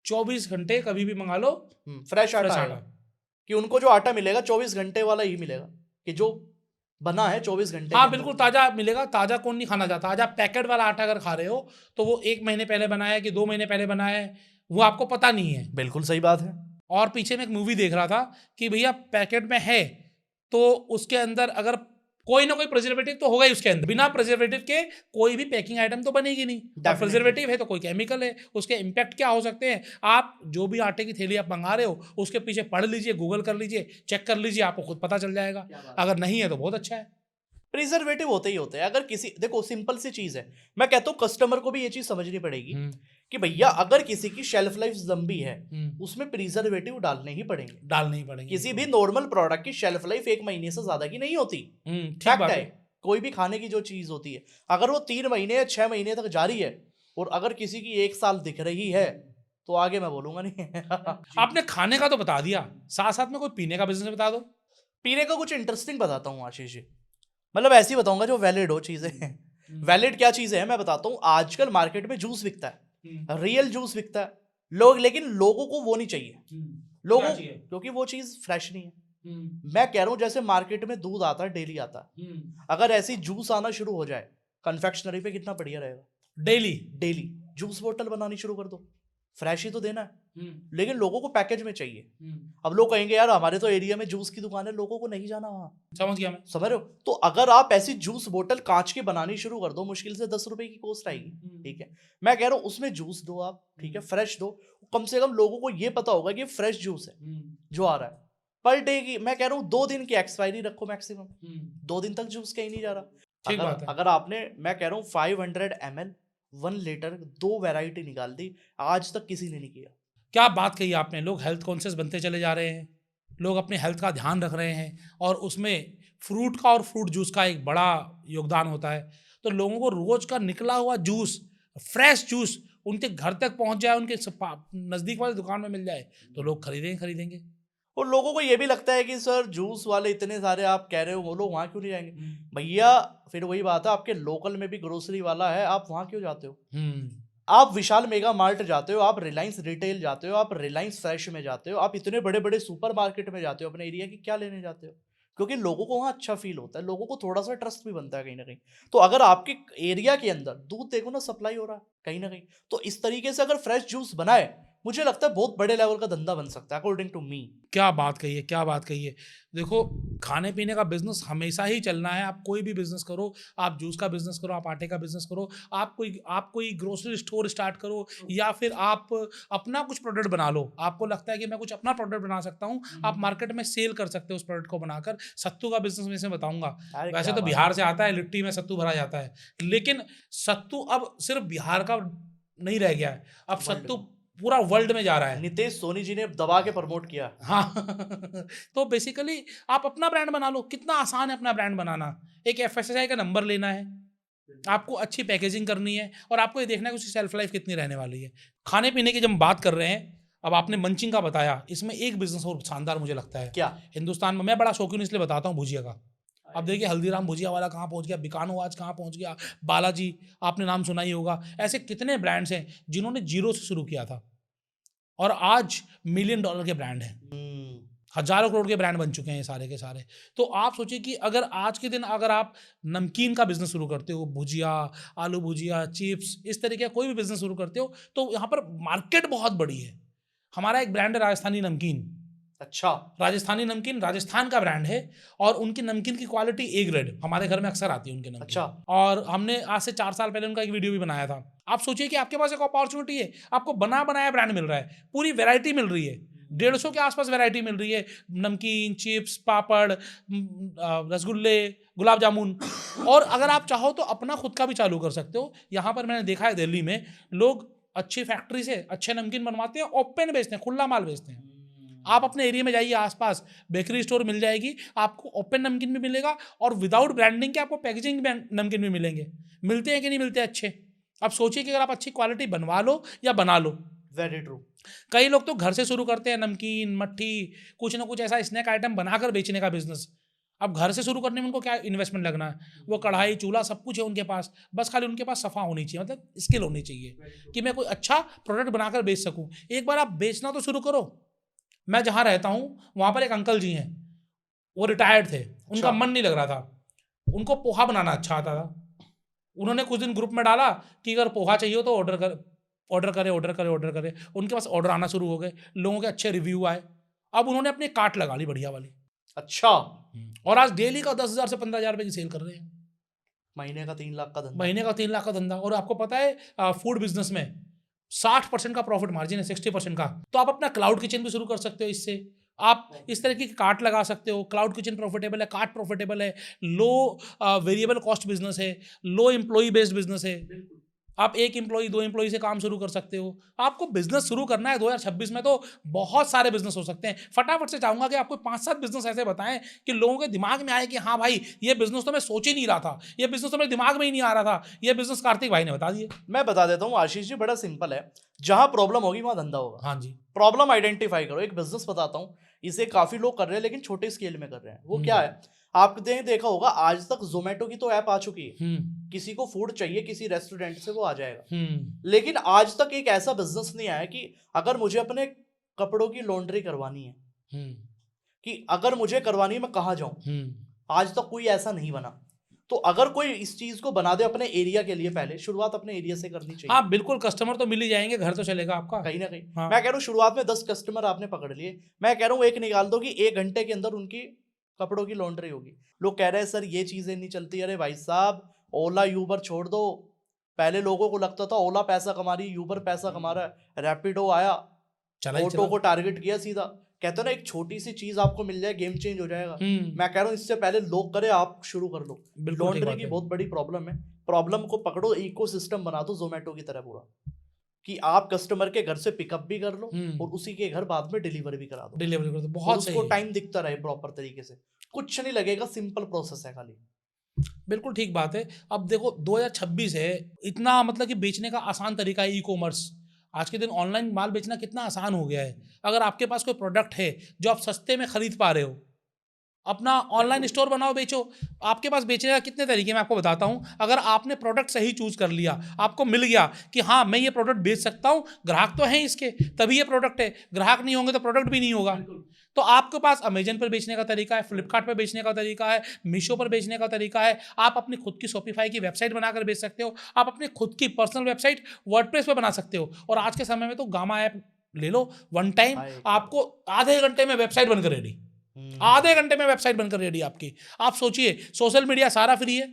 24 घंटे कभी भी मंगा लो फ्रेश आटा आएगा। कि उनको जो आटा मिलेगा 24 घंटे वाला ही मिलेगा, कि जो बना है 24 घंटे। हाँ बिल्कुल ताजा मिलेगा। ताजा कौन नहीं खाना चाहता? आज आप पैकेट वाला आटा अगर खा रहे हो तो वो 1 महीने पहले बनाया है कि 2 महीने पहले बनाया है, वो आपको पता नहीं है। बिल्कुल सही बात है। और पीछे में एक मूवी देख रहा था कि भैया पैकेट में है तो उसके अंदर अगर कोई ना कोई प्रिजर्वेटिव तो होगा ही उसके अंदर, बिना प्रिजर्वेटिव के कोई भी पैकिंग आइटम तो बनेगी नहीं। प्रिजर्वेटिव है तो कोई केमिकल है, उसके इम्पैक्ट क्या हो सकते हैं। आप जो भी आटे की थैली आप मंगा रहे हो उसके पीछे पढ़ लीजिए, गूगल कर लीजिए, चेक कर लीजिए, आपको खुद पता चल जाएगा। अगर नहीं है तो बहुत अच्छा है। प्रिजर्वेटिव होते ही होते हैं। अगर किसी, देखो सिंपल सी चीज है, मैं कहता हूँ कस्टमर को भी ये चीज समझनी पड़ेगी कि भैया अगर किसी की शेल्फ लाइफ लंबी है उसमें प्रिजर्वेटिव डालने ही पड़ेंगे। किसी भी नॉर्मल प्रोडक्ट की शेल्फ लाइफ 1 महीने से ज्यादा की नहीं होती। फैक्ट है। कोई भी खाने की जो चीज होती है, अगर वो 3 महीने या 6 महीने तक जारी है और अगर किसी की 1 साल दिख रही है तो आगे मैं बोलूंगा नहीं। आपने खाने का तो बता दिया, साथ साथ में कोई पीने का बिजनेस बता दो। पीने का कुछ इंटरेस्टिंग बताता हूँ आशीष जी, मतलब ऐसी बताऊंगा जो वैलिड हो चीजें। वैलिड क्या चीजें हैं मैं बताता हूँ। आजकल मार्केट में जूस बिकता है, रियल जूस बिकता है लोग, लेकिन लोगों को वो नहीं चाहिए। लोगों क्योंकि वो चीज फ्रेश नहीं है। मैं कह रहा हूँ जैसे मार्केट में दूध आता है, डेली आता है, अगर ऐसी जूस आना शुरू हो जाए कन्फेक्शनरी पे, कितना बढ़िया रहेगा। डेली जूस बोतल बनानी शुरू कर दो, फ्रेश ही तो देना है, लेकिन लोगों को पैकेज में चाहिए। अब लोग कहेंगे यार हमारे तो एरिया में जूस की दुकान है, लोगों को नहीं जाना वहां। समझ गया मैं। समझ रहे हो? तो अगर आप ऐसी जूस बोतल कांच की बनानी शुरू कर दो, मुश्किल से 10 रुपए की कॉस्ट आएगी, ठीक है। मैं कह रहा हूँ उसमें जूस दो आप, ठीक है, फ्रेश दो, कम से कम लोगों को ये पता होगा कि फ्रेश जूस है जो आ रहा है। पर डे की मैं कह रहा हूँ 2 दिन की एक्सपायरी रखो मैक्सिमम, 2 दिन तक जूस कहीं नहीं जा रहा। अगर आपने, मैं कह रहा हूँ 500 ml 1 लीटर 2 वैरायटी निकाल दी, आज तक किसी ने नहीं किया। क्या बात कही आपने। लोग हेल्थ कॉन्शियस बनते चले जा रहे हैं, लोग अपने हेल्थ का ध्यान रख रहे हैं और उसमें फ्रूट का और फ्रूट जूस का एक बड़ा योगदान होता है। तो लोगों को रोज का निकला हुआ जूस, फ्रेश जूस उनके घर तक पहुंच जाए, उनके नज़दीक वाली दुकान में मिल जाए तो लोग खरीदेंगे। और लोगों को ये भी लगता है कि सर जूस वाले इतने सारे आप कह रहे हो, वो लोग वहाँ क्यों नहीं जाएंगे। भैया फिर वही बात है, आपके लोकल में भी ग्रोसरी वाला है, आप वहाँ क्यों जाते हो? आप विशाल मेगा मार्ट जाते हो, आप रिलायंस रिटेल जाते हो, आप रिलायंस फ्रेश में जाते हो, आप इतने बड़े बड़े सुपर मार्केट में जाते हो, अपने एरिया की क्या लेने जाते हो? क्योंकि लोगों को वहाँ अच्छा फील होता है, लोगों को थोड़ा सा ट्रस्ट भी बनता है कहीं ना कहीं। तो अगर आपके एरिया के अंदर दूध देखो ना सप्लाई हो रहा है कहीं ना कहीं, तो इस तरीके से अगर फ्रेश जूस बनाए मुझे लगता है बहुत बड़े लेवल का धंधा बन सकता है अकॉर्डिंग टू मी। क्या बात कही है, क्या बात कही है। देखो, खाने पीने का बिजनेस हमेशा ही चलना है। आप कोई भी बिजनेस करो, आप जूस का बिजनेस करो, आप आटे का बिजनेस करो, आप कोई ग्रोसरी स्टोर स्टार्ट करो, या फिर आप अपना कुछ प्रोडक्ट बना लो। आपको लगता है कि मैं कुछ अपना प्रोडक्ट बना सकता हूँ, आप मार्केट में सेल कर सकते हो उस प्रोडक्ट को बनाकर। सत्तू का बिजनेस में से बताऊंगा। अरे वैसे क्या तो बात बिहार से आता है, लिट्टी में सत्तू भरा जाता है, लेकिन सत्तू अब सिर्फ बिहार का नहीं रह गया है, अब वर्ल्ड सत्तू में। पूरा वर्ल्ड में जा रहा है। नितेश सोनी जी ने दबा के प्रमोट किया। हाँ तो बेसिकली आप अपना ब्रांड बना लो। कितना आसान है अपना ब्रांड बनाना। एक एफएसएसआई का नंबर लेना है, आपको अच्छी पैकेजिंग करनी है, और आपको ये देखना है कि उसकी सेल्फ लाइफ कितनी रहने वाली है। खाने पीने की जब हम बात कर रहे हैं, अब आपने मंचिंग का बताया, इसमें एक बिजनेस और शानदार मुझे लगता है क्या? हिंदुस्तान में। मैं बड़ा शौकीन इसलिए बताता हूँ भुजिया का। अब देखिए, हल्दीराम भुजिया वाला कहाँ पहुँच गया, बिकानो आज कहाँ पहुँच गया, बालाजी आपने नाम सुना ही होगा। ऐसे कितने ब्रांड्स हैं जिन्होंने जीरो से शुरू किया था और आज मिलियन डॉलर के ब्रांड हैं, हजारों करोड़ के ब्रांड बन चुके हैं ये सारे के सारे। तो आप सोचिए कि अगर आज के दिन अगर आप नमकीन का बिजनेस शुरू करते हो, भुजिया, आलू भुजिया, चिप्स, इस तरीके का कोई भी बिजनेस शुरू करते हो, तो यहाँ पर मार्केट बहुत बड़ी है। हमारा एक ब्रांड है राजस्थानी नमकीन। अच्छा। राजस्थानी नमकीन राजस्थान का ब्रांड है, और उनकी नमकीन की क्वालिटी ए ग्रेड हमारे घर में अक्सर आती है उनके नमकीन। अच्छा। और हमने आज से 4 साल पहले उनका एक वीडियो भी बनाया था। आप सोचिए कि आपके पास एक अपॉर्चुनिटी है, आपको बना बनाया ब्रांड मिल रहा है, पूरी वैरायटी मिल रही है, 150 के आसपास वैरायटी मिल रही है, नमकीन, चिप्स, पापड़, रसगुल्ले, गुलाब जामुन। और अगर आप चाहो तो अपना खुद का भी चालू कर सकते हो। यहाँ पर मैंने देखा है दिल्ली में लोग अच्छी फैक्ट्री से अच्छे नमकीन बनवाते हैं, ओपन बेचते हैं, खुला माल बेचते हैं। आप अपने एरिया में जाइए, आसपास बेकरी स्टोर मिल जाएगी, आपको ओपन नमकीन भी मिलेगा, और विदाउट ब्रांडिंग के आपको पैकेजिंग नमकीन भी मिलेंगे। मिलते हैं कि नहीं मिलते अच्छे? अब सोचिए कि अगर आप अच्छी क्वालिटी बनवा लो या बना लो। Very true. कई लोग तो घर से शुरू करते हैं, नमकीन, मट्ठी, कुछ ना कुछ ऐसा स्नैक आइटम बनाकर बेचने का बिजनेस। अब घर से शुरू करने में उनको क्या इन्वेस्टमेंट लगना है, वो कढ़ाई, चूल्हा सब कुछ है उनके पास, बस खाली उनके पास सफ़ा होनी चाहिए, मतलब स्किल होनी चाहिए कि मैं कोई अच्छा प्रोडक्ट बनाकर बेच सकूं। एक बार आप बेचना तो शुरू करो। मैं जहाँ रहता हूँ वहाँ पर एक अंकल जी हैं, वो रिटायर्ड थे, उनका मन नहीं लग रहा था, उनको पोहा बनाना अच्छा आता था। उन्होंने कुछ दिन ग्रुप में डाला कि अगर पोहा चाहिए हो तो ऑर्डर करे। उनके पास ऑर्डर आना शुरू हो गए, लोगों के अच्छे रिव्यू आए, अब उन्होंने अपनी कार्ट लगा ली बढ़िया वाली। अच्छा। और आज डेली का 10,000 से 15,000 रुपये की सेल कर रहे हैं। महीने का 3 लाख का धंधा। महीने का 3 लाख का धंधा। और आपको पता है फूड बिजनेस में 60% का प्रॉफिट मार्जिन है, 60% का। तो आप अपना क्लाउड किचन भी शुरू कर सकते हो इससे। आप इस तरह की कार्ट लगा सकते हो। क्लाउड किचन प्रॉफिटेबल है, कार्ट प्रॉफिटेबल है, लो वेरिएबल कॉस्ट बिजनेस है, लो एम्प्लॉय बेस्ड बिजनेस है। आप 1 एम्प्लॉय 2 एम्प्लॉय से काम शुरू कर सकते हो। आपको बिजनेस शुरू करना है 2026 में, तो बहुत सारे बिजनेस हो सकते हैं। फटाफट से चाहूंगा कि आपको 5-7 बिजनेस ऐसे बताएं कि लोगों के दिमाग में आए कि हाँ भाई, ये बिजनेस तो मैं सोच ही नहीं रहा था, ये बिजनेस तो मेरे दिमाग में ही नहीं आ रहा था, ये बिजनेस कार्तिक भाई ने बता दिए। मैं बता देता हूँ आशीष जी, बड़ा सिंपल है। जहां प्रॉब्लम होगी वहां धंधा होगा। हाँ जी। प्रॉब्लम आइडेंटिफाई करो। एक बिजनेस बताता हूँ, इसे काफी लोग कर रहे हैं लेकिन छोटे स्केल में कर रहे हैं। वो क्या है, आपने देखा होगा आज तक जोमेटो की तो ऐप आ चुकी है, किसी को फूड चाहिए किसी रेस्टोरेंट से वो आ जाएगा। लेकिन आज तक एक ऐसा बिजनेस नहीं आया कि अगर मुझे अपने कपड़ों की लॉन्ड्री करवानी है, कि अगर मुझे करवानी है मैं कहाँ जाऊं, आज तक कोई ऐसा नहीं बना। तो अगर कोई इस चीज को बना दे अपने एरिया के लिए, पहले शुरुआत अपने एरिया से करनी चाहिए। हाँ बिल्कुल, कस्टमर तो मिल ही जाएंगे, घर तो चलेगा आपका कहीं ना कहीं। हाँ। मैं कह रहा हूँ शुरुआत में 10 कस्टमर आपने पकड़ लिए, मैं कह रहा हूँ एक निकाल दो कि 1 घंटे के अंदर उनकी कपड़ों की लॉन्ड्री होगी। लोग कह रहे हैं सर ये चीजें नहीं चलती। अरे भाई साहब, ओला यूबर छोड़ दो। पहले लोगों को लगता था ओला पैसा कमा रही है, यूबर पैसा कमा रहा है, रैपिडो आया, ऑटो को टारगेट किया सीधा। कहते हैं ना एक छोटी सी चीज आपको मिल जाए गेम चेंज हो जाएगा। मैं कह रहा हूँ इससे पहले लोग करे, आप शुरू कर लो। लॉन्ड्री की बहुत बड़ी प्रॉब्लम है, प्रॉब्लम को पकड़ो, इकोसिस्टम बना दो जोमेटो की तरह पूरा, कि आप कस्टमर के घर से पिकअप भी कर लो और उसी के घर बाद में डिलीवर भी करा दो। डिलीवरी कर दो, बहुत सही उसको है। टाइम दिखता रहे प्रॉपर तरीके से, कुछ नहीं लगेगा, सिंपल प्रोसेस है खाली। बिल्कुल ठीक बात है। अब देखो 2026 है, इतना मतलब कि बेचने का आसान तरीका है ई कॉमर्स। आज के दिन ऑनलाइन माल बेचना कितना आसान हो गया है। अगर आपके पास कोई प्रोडक्ट है जो आप सस्ते में खरीद पा रहे हो, अपना ऑनलाइन स्टोर बनाओ, बेचो। आपके पास बेचने का कितने तरीके मैं आपको बताता हूँ। अगर आपने प्रोडक्ट सही चूज कर लिया, आपको मिल गया कि हाँ मैं ये प्रोडक्ट बेच सकता हूँ, ग्राहक तो हैं इसके, तभी ये प्रोडक्ट है, ग्राहक नहीं होंगे तो प्रोडक्ट भी नहीं होगा। तो आपके पास अमेजन पर बेचने का तरीका है, फ्लिपकार्ट पर बेचने का तरीका है, मीशो पर बेचने का तरीका है। आप अपनी खुद की शॉपिफाई की वेबसाइट बनाकर बेच सकते हो, आप अपनी खुद की पर्सनल वेबसाइट वर्डप्रेस पर बना सकते हो। और आज के समय में तो गामा ऐप ले लो, वन टाइम भाई, आपको आधे घंटे में वेबसाइट बनकर रेडी, आधे घंटे में वेबसाइट बनकर रेडी आपकी। आप सोचिए, सोशल मीडिया सारा फ्री है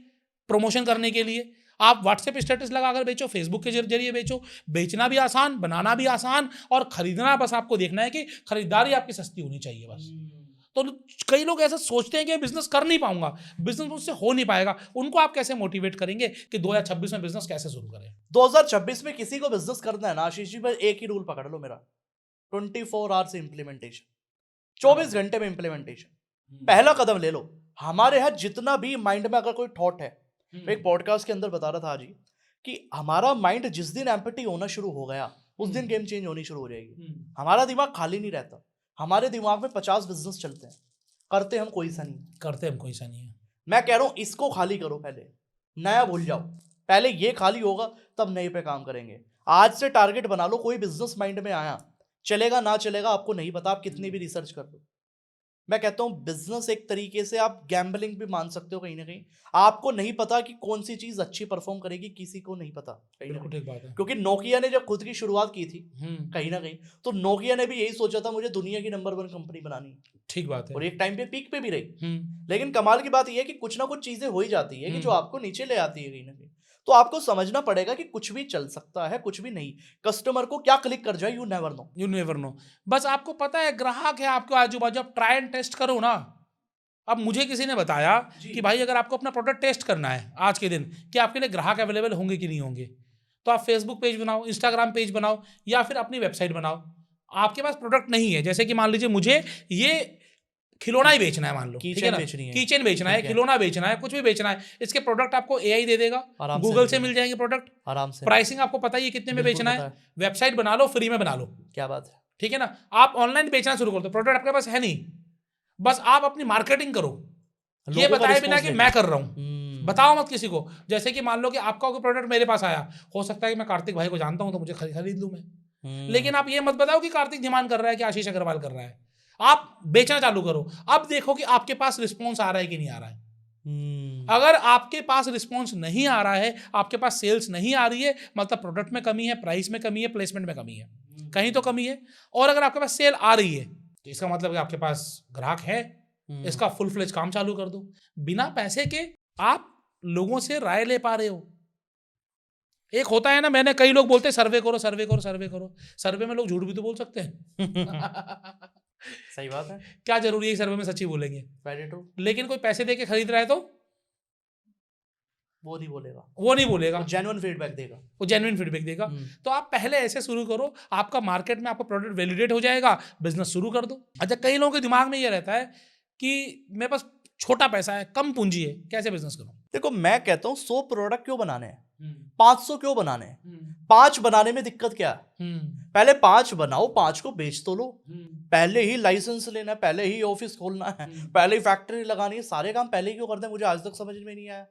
प्रमोशन करने के लिए। आप व्हाट्सएप स्टेटस लगाकर बेचो, फेसबुक के जरिए बेचो, बेचना भी आसान, बनाना भी आसान, और खरीदना बस आपको देखना है कि खरीदारी आपकी सस्ती होनी चाहिए बस। तो कई लोग ऐसा सोचते हैं कि बिजनेस कर नहीं पाऊंगा, बिजनेस मुझसे हो नहीं पाएगा, उनको आप कैसे मोटिवेट करेंगे कि 2026 में बिजनेस कैसे शुरू करें? 2026 में किसी को बिजनेस करना है ना आशीष जी, बस एक ही रूल पकड़ लो मेरा, 24 आवर्स इम्प्लीमेंटेशन, 24 घंटे में इम्प्लीमेंटेशन। पहला कदम ले लो। हमारे यहाँ जितना भी माइंड में अगर कोई थॉट है, मैं एक पॉडकास्ट के अंदर बता रहा था आज ही कि हमारा माइंड जिस दिन एम्पटी होना शुरू हो गया उस दिन गेम चेंज होनी शुरू हो जाएगी। हमारा दिमाग खाली नहीं रहता, हमारे दिमाग में 50 बिजनेस चलते हैं, करते हम कोई सा नहीं है। मैं कह रहा हूं इसको खाली करो, पहले नया भूल जाओ, पहले ये खाली होगा तब नए पे काम करेंगे। आज से टारगेट बना लो, कोई बिजनेस माइंड में आया, चलेगा ना चलेगा आपको नहीं पता, आप कितनी भी रिसर्च कर लो। मैं कहता हूं बिजनेस एक तरीके से आप गैम्बलिंग भी मान सकते हो कहीं ना कहीं। आपको नहीं पता कि कौन सी चीज अच्छी परफॉर्म करेगी, किसी को नहीं पता कहीं ना बिल्कुल कहीं। ठीक बात है। क्योंकि नोकिया ने जब खुद की शुरुआत की थी कहीं ना कहीं, तो नोकिया ने भी यही सोचा था मुझे दुनिया की नंबर 1 कंपनी बनानी, ठीक बात है, और एक टाइम पे पीक पे भी रही। हम्म, लेकिन कमाल की बात यह है कि कुछ ना कुछ चीजें हो ही जाती है कि जो आपको नीचे ले आती है कहीं ना कहीं। तो आपको समझना पड़ेगा कि कुछ भी चल सकता है, कुछ भी नहीं। कस्टमर को क्या क्लिक कर जाए, यू नेवर नो। बस आपको पता है ग्राहक है आपके आजू बाजू, आप ट्राई एंड टेस्ट करो ना। अब मुझे किसी ने बताया कि भाई अगर आपको अपना प्रोडक्ट टेस्ट करना है आज के दिन कि आपके लिए ग्राहक अवेलेबल होंगे कि नहीं होंगे, तो आप फेसबुक पेज बनाओ, इंस्टाग्राम पेज बनाओ, या फिर अपनी वेबसाइट बनाओ। आपके पास प्रोडक्ट नहीं है, जैसे कि मान लीजिए मुझे ये खिलौना ही बेचना है, मान लो ठीक है ना, कीचेन बेचना है, खिलौना बेचना है, कुछ भी बेचना है, इसके प्रोडक्ट आपको एआई दे देगा, गूगल से मिल जाएंगे प्रोडक्ट आराम से। प्राइसिंग आपको पता ही है कितने में बेचना है, वेबसाइट बना लो, फ्री में बना लो, क्या बात है, ठीक है ना। आप ऑनलाइन बेचना शुरू कर दो, प्रोडक्ट आपके पास है नहीं, बस आप अपनी मार्केटिंग करो, ये बताए बिना कि मैं कर रहा हूं, बताओ मत किसी को। जैसे कि मान लो कि आपका कोई प्रोडक्ट मेरे पास आया, हो सकता है कि मैं कार्तिक भाई को जानता हूं तो मुझे खरीद लूं मैं, लेकिन आप ये मत बताओ कि कार्तिक डिमांड कर रहा है कि आशीष अग्रवाल कर रहा है। आप बेचना चालू करो, अब देखो कि आपके पास रिस्पॉन्स आ रहा है कि नहीं आ रहा है। अगर आपके पास रिस्पॉन्स नहीं आ रहा है, आपके पास सेल्स नहीं आ रही है, मतलब प्रोडक्ट में कमी है, प्राइस में कमी है, प्लेसमेंट में कमी है, कहीं तो कमी है। और अगर आपके पास सेल आ रही है तो इसका मतलब कि आपके पास ग्राहक है, इसका फुल फ्लेज काम चालू कर दो। बिना पैसे के आप लोगों से राय ले पा रहे हो। एक होता है ना, मैंने कई लोग बोलते हैं सर्वे करो सर्वे करो सर्वे करो, सर्वे में लोग झूठ भी तो बोल सकते हैं। सही बात है, क्या जरूरी है सर्वे में सच्ची बोलेंगे, वेरी ट्रू। लेकिन कोई पैसे दे के खरीद रहा है तो वो नहीं बोलेगा, वो नहीं बोलेगा, जेन्युइन फीडबैक देगा, वो जेन्युइन फीडबैक देगा। तो आप पहले ऐसे शुरू करो, आपका मार्केट में आपका प्रोडक्ट वैलिडेट हो जाएगा, बिजनेस शुरू कर दो। अच्छा, कई लोगों के दिमाग में ये रहता है कि मेरे पास छोटा पैसा है, कम पूंजी है, कैसे बिजनेस करूं। देखो मैं कहता हूं 100 प्रोडक्ट क्यों बनाने हैं, 500 क्यों बनाने हैं, 5 बनाने में दिक्कत क्या है। पहले 5 बनाओ, 5 को बेच तो लो। पहले ही लाइसेंस लेना है, पहले ही ऑफिस खोलना है, पहले ही फैक्ट्री लगानी है, सारे काम पहले ही क्यों करते हैं, मुझे आज तक समझ में नहीं आया।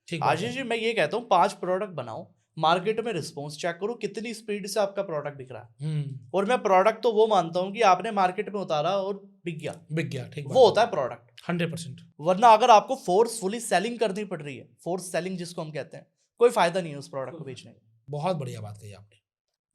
आशीष जी मैं ये कहता हूँ 5 प्रोडक्ट बनाओ, मार्केट में रिस्पॉन्स चेक करो कितनी स्पीड से आपका प्रोडक्ट बिक रहा है। और मैं प्रोडक्ट तो वो मानता हूँ कि आपने मार्केट में उतारा और बिक गया, ठीक, वो होता है प्रोडक्ट 100%। वरना अगर आपको फोर्सफुली सेलिंग करनी पड़ रही है, फोर्स सेलिंग जिसको हम कहते हैं, कोई फायदा नहीं है उस प्रोडक्ट को बेचने का। बहुत बढ़िया बात कही आपने,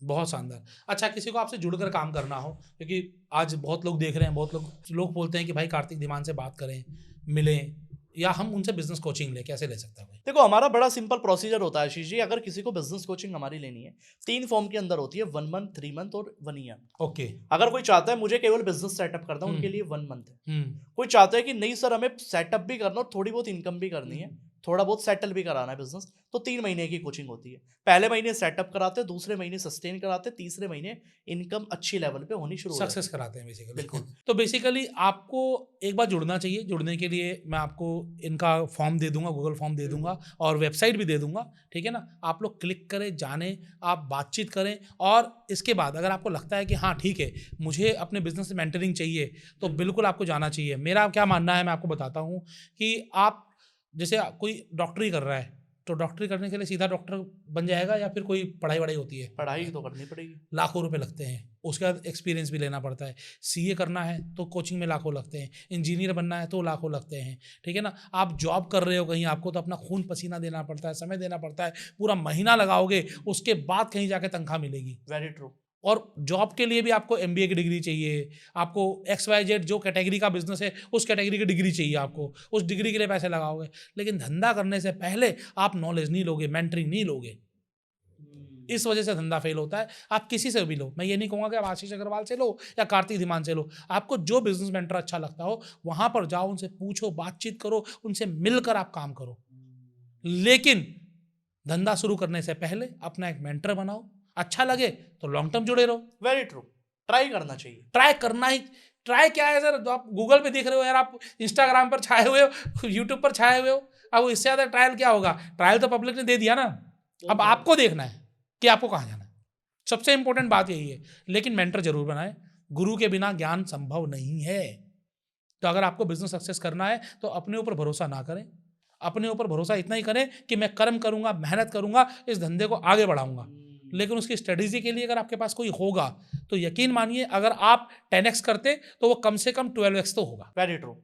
बहुत शानदार। अच्छा, किसी को आपसे जुड़कर काम करना हो, क्योंकि आज बहुत लोग देख रहे हैं, बहुत लोग बोलते हैं कि भाई कार्तिक धीमान से बात करें, मिलें, या हम उनसे बिजनेस कोचिंग ले, कैसे ले सकता है भाई? देखो हमारा बड़ा सिंपल प्रोसीजर होता है आशीष जी, अगर किसी को बिजनेस कोचिंग हमारी लेनी है 3 फॉर्म के अंदर होती है, 1 मंथ, 3 मंथ और 1 ईयर। ओके। अगर कोई चाहता है मुझे केवल बिजनेस सेटअप करना, उनके लिए 1 मंथ है। कोई चाहता है कि नहीं सर हमें सेटअप भी करना और थोड़ी बहुत इनकम भी करनी है, थोड़ा बहुत सेटल भी कराना है बिजनेस, तो 3 महीने की कोचिंग होती है। पहले महीने सेटअप कराते हैं, दूसरे महीने सस्टेन कराते हैं, तीसरे महीने इनकम अच्छी लेवल पे होनी शुरू सक्सेस कराते हैं बेसिकली। बिल्कुल। तो बेसिकली आपको एक बार जुड़ना चाहिए। जुड़ने के लिए मैं आपको इनका फॉर्म दे दूंगा, गूगल फॉर्म दे दूंगा और वेबसाइट भी दे दूंगा, ठीक है ना। आप लोग क्लिक करें, जानें, आप बातचीत करें, और इसके बाद अगर आपको लगता है कि हाँ ठीक है मुझे अपने बिजनेस में मेंटरिंग चाहिए, तो बिल्कुल आपको जाना चाहिए। मेरा क्या मानना है मैं आपको बताता हूँ कि आप जैसे कोई डॉक्टरी कर रहा है, तो डॉक्टरी करने के लिए सीधा डॉक्टर बन जाएगा या फिर कोई पढ़ाई वढ़ाई होती है? पढ़ाई तो करनी पड़ेगी, लाखों रुपए लगते हैं, उसके बाद एक्सपीरियंस भी लेना पड़ता है। सीए करना है तो कोचिंग में लाखों लगते हैं, इंजीनियर बनना है तो लाखों लगते हैं, ठीक है ना। आप जॉब कर रहे हो कहीं, आपको तो अपना खून पसीना देना पड़ता है, समय देना पड़ता है, पूरा महीना लगाओगे, उसके बाद कहीं जाके तनख्वाह मिलेगी। Very true. और जॉब के लिए भी आपको MBA की डिग्री चाहिए, आपको XYZ जो कैटेगरी का बिजनेस है उस कैटेगरी की डिग्री चाहिए, आपको उस डिग्री के लिए पैसे लगाओगे। लेकिन धंधा करने से पहले आप नॉलेज नहीं लोगे, मेंटरिंग नहीं लोगे, इस वजह से धंधा फेल होता है। आप किसी से भी लो, मैं ये नहीं कहूँगा कि आप आशीष अग्रवाल से लो या कार्तिक धीमान से लो, आपको जो बिजनेस मेंटर अच्छा लगता हो वहाँ पर जाओ, उनसे पूछो, बातचीत करो, उनसे मिलकर आप काम करो। लेकिन धंधा शुरू करने से पहले अपना एक मेंटर बनाओ, अच्छा लगे तो लॉन्ग टर्म जुड़े रहो। वेरी ट्रू, ट्राई करना चाहिए। ट्राई करना ही, ट्राई क्या है सर, आप गूगल पे देख रहे हो यार, आप इंस्टाग्राम पर छाए हुए हो, यूट्यूब पर छाए हुए हो, अब इससे ज़्यादा ट्रायल क्या होगा? ट्रायल तो पब्लिक ने दे दिया ना, अब आपको देखना है कि आपको कहाँ जाना है। सबसे इंपॉर्टेंट बात यही है। लेकिन मेंटर जरूर बनाए, गुरु के बिना ज्ञान संभव नहीं है। तो अगर आपको बिजनेस सक्सेस करना है तो अपने ऊपर भरोसा ना करें, अपने ऊपर भरोसा इतना ही करें कि मैं कर्म करूंगा, मेहनत करूंगा, इस धंधे को आगे बढ़ाऊंगा। लेकिन उसकी स्ट्रेटेजी के लिए अगर आपके पास कोई होगा तो यकीन मानिए, अगर आप 10x करते तो वो कम से कम 12x तो होगा। Very true.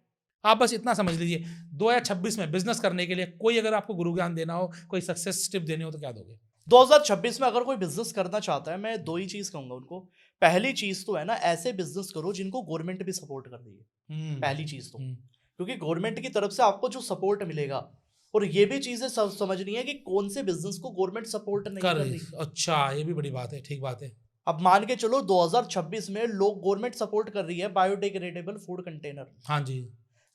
आप बस इतना समझ लीजिए, 2026 में बिजनेस करने के लिए कोई अगर आपको गुरु ज्ञान देना हो, कोई सक्सेस टिप देनी हो तो क्या दोगे? 2026 में अगर कोई बिजनेस करना चाहता है, मैं 2 ही चीज कहूंगा उनको। पहली चीज तो है ना, ऐसे बिजनेस करो जिनको गवर्नमेंट भी सपोर्ट कर रही है। पहली चीज तो, क्योंकि गवर्नमेंट की तरफ से आपको जो सपोर्ट मिलेगा, और ये भी चीजें समझनी है कि कौन से बिजनेस को गवर्नमेंट सपोर्ट नहीं कर रही। अच्छा, ये भी बड़ी बात है, ठीक बात है। अब मान के चलो 2026 में लोग गवर्नमेंट सपोर्ट कर रही है बायोडिग्रेडेबल फूड कंटेनर, हाँ जी,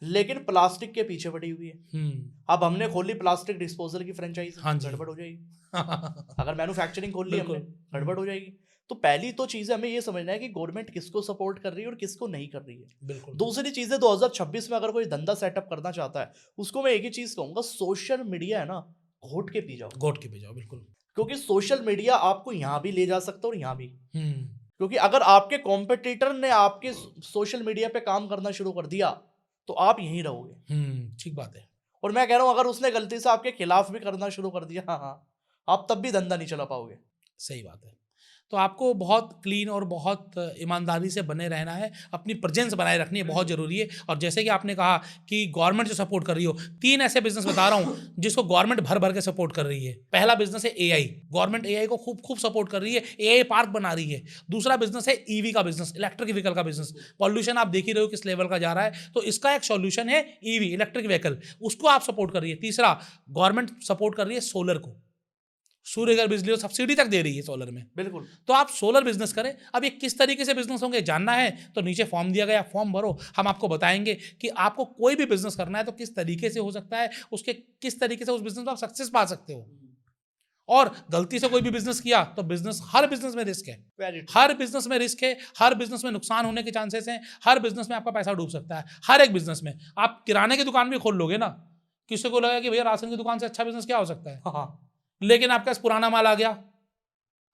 लेकिन प्लास्टिक के पीछे पड़ी हुई है। अब हमने खोली प्लास्टिक डिस्पोजल की फ्रेंचाइज, हाँ जी। गड़बड़ हो जाएगी। अगर मैन्युफैक्चरिंग खोल ली हमने, बिल्कुल। गड़बड़ हो जाएगी। तो पहली तो चीज है, हमें ये समझना है कि गवर्नमेंट किसको सपोर्ट कर रही है और किसको नहीं कर रही है। बिल्कुल। दूसरी चीज है, 2026 में अगर कोई धंधा सेटअप करना चाहता है, उसको मैं एक ही चीज कहूंगा, सोशल मीडिया है ना, घोट के पी जाओ। घोट के पी जाओ, बिल्कुल। क्योंकि सोशल मीडिया आपको यहाँ भी ले जा सकता है और यहाँ भी। क्योंकि अगर आपके कॉम्पिटिटर ने आपके सोशल मीडिया पे काम करना शुरू कर दिया तो आप यहीं रहोगे। ठीक बात है। और मैं कह रहा हूं, अगर उसने गलती से आपके खिलाफ भी करना शुरू कर दिया, हाँ, आप तब भी धंधा नहीं चला पाओगे। सही बात है। तो आपको बहुत क्लीन और बहुत ईमानदारी से बने रहना है, अपनी प्रेजेंस बनाए रखनी है, बहुत ज़रूरी है। और जैसे कि आपने कहा कि गवर्नमेंट जो सपोर्ट कर रही हो, 3 ऐसे बिजनेस बता रहा हूँ जिसको गवर्नमेंट भर भर के सपोर्ट कर रही है। पहला बिजनेस है AI, गवर्नमेंट AI को खूब सपोर्ट कर रही है, AI पार्क बना रही है। दूसरा बिजनेस है EV का बिजनेस, इलेक्ट्रिक व्हीकल का बिजनेस। पॉल्यूशन आप देख ही रहे हो किस लेवल का जा रहा है, तो इसका एक सॉल्यूशन है EV, इलेक्ट्रिक व्हीकल, उसको आप सपोर्ट कर रही है। तीसरा, गवर्नमेंट सपोर्ट कर रही है सोलर को, सूर्य घर बिजली सब्सिडी तक दे रही है सोलर में। बिल्कुल। तो आप सोलर बिजनेस करें। अब ये किस तरीके से बिजनेस होंगे जानना है तो नीचे फॉर्म दिया गया, फॉर्म भरो, हम आपको बताएंगे कि आपको कोई भी बिजनेस करना है तो किस तरीके से हो सकता है, उसके किस तरीके से उस बिजनेस में आप सक्सेस पा सकते हो। और गलती से कोई भी बिजनेस किया तो बिजनेस, हर बिजनेस में रिस्क है, हर बिजनेस में रिस्क है, हर बिजनेस में नुकसान होने के चांसेस हैं, हर बिजनेस में आपका पैसा डूब सकता है। हर एक बिजनेस में, आप किराने की दुकान भी खोल लोगे ना, किसी को लगा कि भैया राशन की दुकान से अच्छा बिजनेस क्या हो सकता है, हाँ, लेकिन आपके पास पुराना माल आ गया,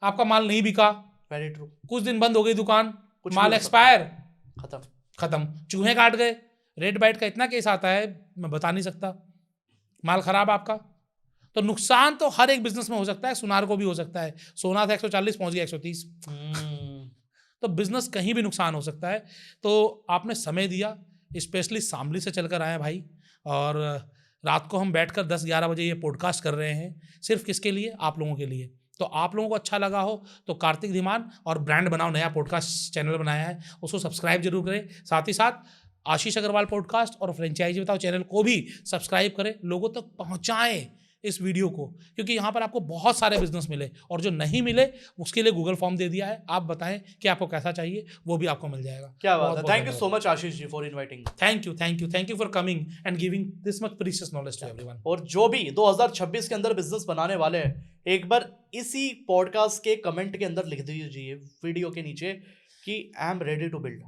आपका माल नहीं बिका, वेरी ट्रू, कुछ दिन बंद हो गई दुकान, कुछ माल एक्सपायर, खत्म, चूहे काट गए। रेड बाइट का इतना केस आता है मैं बता नहीं सकता, माल खराब आपका। तो नुकसान तो हर एक बिजनेस में हो सकता है, सुनार को भी हो सकता है। सोना था 140, पहुंच गया 130। तो बिजनेस कहीं भी नुकसान हो सकता है। तो आपने समय दिया, स्पेशली शामली से चलकर आए भाई, और रात को हम बैठकर 10-11 बजे ये पॉडकास्ट कर रहे हैं, सिर्फ किसके लिए? आप लोगों के लिए। तो आप लोगों को अच्छा लगा हो तो कार्तिक धीमान और ब्रांड बनाओ नया पॉडकास्ट चैनल बनाया है, उसको सब्सक्राइब जरूर करें। साथ ही साथ आशीष अग्रवाल पॉडकास्ट और फ्रेंचाइजी बताओ चैनल को भी सब्सक्राइब करें, लोगों तक पहुंचाएं इस वीडियो को, क्योंकि यहाँ पर आपको बहुत सारे बिजनेस मिले, और जो नहीं मिले उसके लिए गूगल फॉर्म दे दिया है। आप बताएं कि आपको कैसा चाहिए, वो भी आपको मिल जाएगा। क्या बात है। Thank you so much Ashish ji for inviting. Thank you for coming and giving this much precious knowledge to everyone. और जो भी 2026 के अंदर बिजनेस बनाने वाले हैं, एक बार इसी पॉडकास्ट के कमेंट के अंदर लिख दीजिए वीडियो के नीचे कि I am ready to build.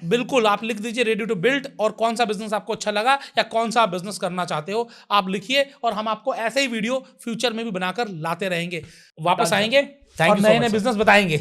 बिल्कुल, आप लिख दीजिए रेडी टू बिल्ड, और कौन सा बिजनेस आपको अच्छा लगा या कौन सा बिजनेस करना चाहते हो आप लिखिए, और हम आपको ऐसे ही वीडियो फ्यूचर में भी बनाकर लाते रहेंगे, वापस आएंगे और नए नए बिजनेस बताएंगे।